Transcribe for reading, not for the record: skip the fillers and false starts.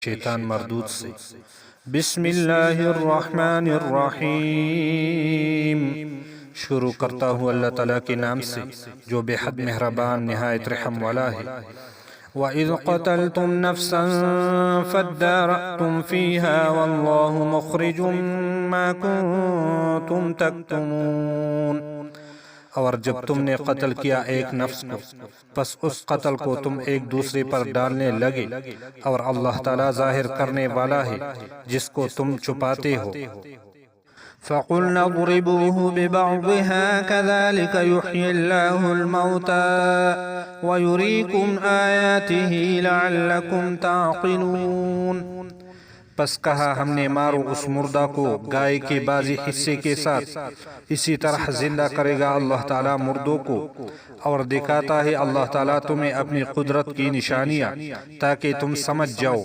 شیطان مردود سے۔ بسم اللہ الرحمن الرحیم، شروع کرتا ہوں اللہ تعالیٰ کے نام سے جو بے حد مہربان نہایت رحم والا ہے۔ وَإِذْ قَتَلْتُمْ نَفْسًا فَادَّارَأْتُمْ فِيهَا وَاللَّهُ مُخْرِجٌ مَا كُنْتُمْ تَكْتُمُونَ، اور جب تم نے قتل کیا ایک نفس کو، پس اس قتل کو تم ایک دوسرے پر ڈالنے لگے، اور اللہ تعالیٰ ظاہر کرنے والا ہے جس کو تم چھپاتے ہو۔ فَقُلْنَا اضْرِبُوهُ بِبَعْضِهَا كَذَلِكَ يُحْيِي اللَّهُ الْمَوْتَى وَيُرِيكُمْ آيَاتِهِ لَعَلَّكُمْ تَعْقِلُونَ، پس کہا ہم نے مارو اس مردہ کو گائے کے بعضی حصے کے ساتھ، اسی طرح زندہ کرے گا اللہ تعالیٰ مردوں کو، اور دکھاتا ہے اللہ تعالیٰ تمہیں اپنی قدرت کی نشانیاں تاکہ تم سمجھ جاؤ۔